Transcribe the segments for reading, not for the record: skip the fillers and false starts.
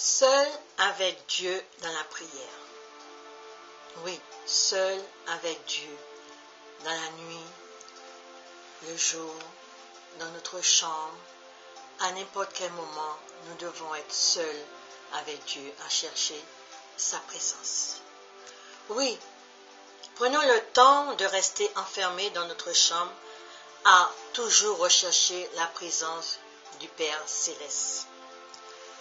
Seul avec Dieu dans la prière. Oui, seul avec Dieu dans la nuit, le jour, dans notre chambre, à n'importe quel moment, nous devons être seuls avec Dieu à chercher sa présence. Oui, prenons le temps de rester enfermés dans notre chambre à toujours rechercher la présence du Père Céleste.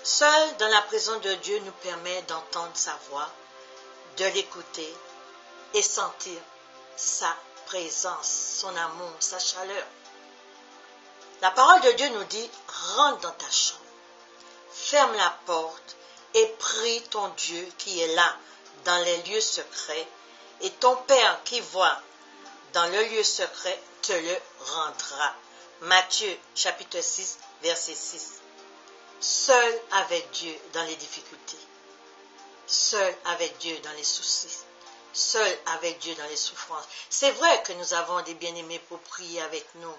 Seul dans la présence de Dieu nous permet d'entendre sa voix, de l'écouter et sentir sa présence, son amour, sa chaleur. La parole de Dieu nous dit, rentre dans ta chambre, ferme la porte et prie ton Dieu qui est là dans les lieux secrets, et ton Père qui voit dans le lieu secret te le rendra. Matthieu chapitre 6 verset 6. Seul avec Dieu dans les difficultés, seul avec Dieu dans les soucis, seul avec Dieu dans les souffrances. C'est vrai que nous avons des bien-aimés pour prier avec nous.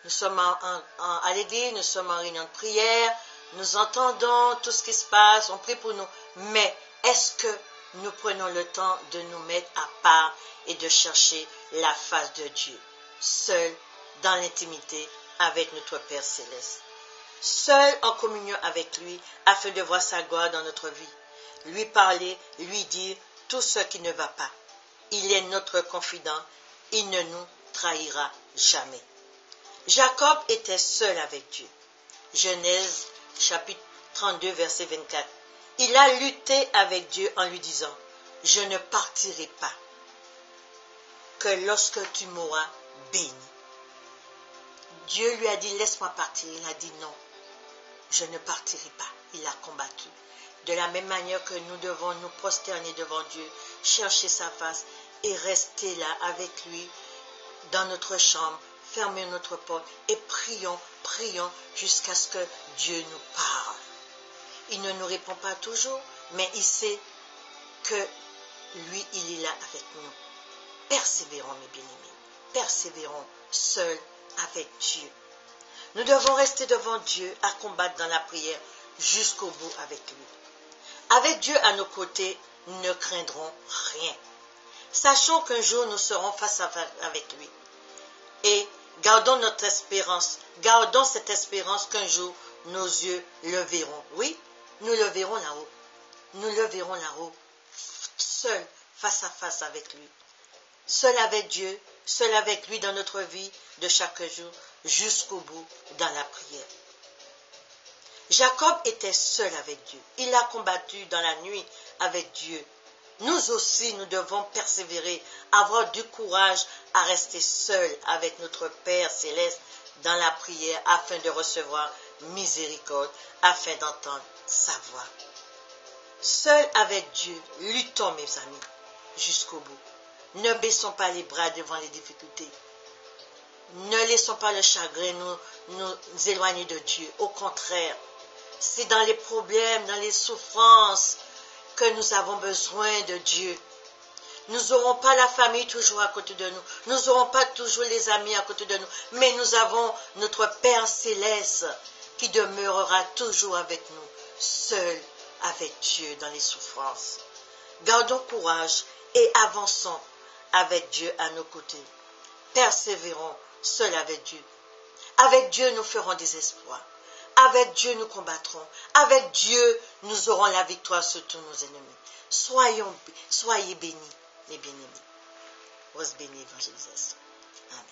Nous sommes à l'église, nous sommes en réunion de prière, nous entendons tout ce qui se passe, on prie pour nous. Mais est-ce que nous prenons le temps de nous mettre à part et de chercher la face de Dieu, seul dans l'intimité avec notre Père Céleste? Seul en communion avec lui, afin de voir sa gloire dans notre vie. Lui parler, lui dire tout ce qui ne va pas. Il est notre confident, il ne nous trahira jamais. Jacob était seul avec Dieu. Genèse chapitre 32 verset 24. Il a lutté avec Dieu en lui disant, je ne partirai pas que lorsque tu m'auras béni. Dieu lui a dit, laisse-moi partir. Il a dit non. Je ne partirai pas. Il a combattu. De la même manière que nous devons nous prosterner devant Dieu, chercher sa face et rester là avec lui dans notre chambre, fermer notre porte et prions jusqu'à ce que Dieu nous parle. Il ne nous répond pas toujours, mais il sait que lui, il est là avec nous. Persévérons, mes bien-aimés. Persévérons seuls avec Dieu. Nous devons rester devant Dieu à combattre dans la prière jusqu'au bout avec lui. Avec Dieu à nos côtés, nous ne craindrons rien. Sachons qu'un jour nous serons face à face avec lui. Et gardons notre espérance. Gardons cette espérance qu'un jour nos yeux le verront. Oui, nous le verrons là-haut. Nous le verrons là-haut. Seul, face à face avec lui. Seul avec Dieu, seul avec lui dans notre vie de chaque jour, jusqu'au bout dans la prière. Jacob était seul avec Dieu. Il a combattu dans la nuit avec Dieu. Nous aussi, nous devons persévérer, avoir du courage à rester seuls avec notre Père Céleste dans la prière afin de recevoir miséricorde, afin d'entendre sa voix. Seuls avec Dieu, luttons mes amis, jusqu'au bout. Ne baissons pas les bras devant les difficultés. Ne laissons pas le chagrin nous éloigner de Dieu. Au contraire, c'est dans les problèmes, dans les souffrances que nous avons besoin de Dieu. Nous n'aurons pas la famille toujours à côté de nous. Nous n'aurons pas toujours les amis à côté de nous. Mais nous avons notre Père Céleste qui demeurera toujours avec nous, seul avec Dieu dans les souffrances. Gardons courage et avançons avec Dieu à nos côtés. Persévérons seuls avec Dieu. Avec Dieu, nous ferons des exploits. Avec Dieu, nous combattrons. Avec Dieu, nous aurons la victoire sur tous nos ennemis. Soyez bénis, les bien-aimés. Rose bénie, évangélisation. Amen.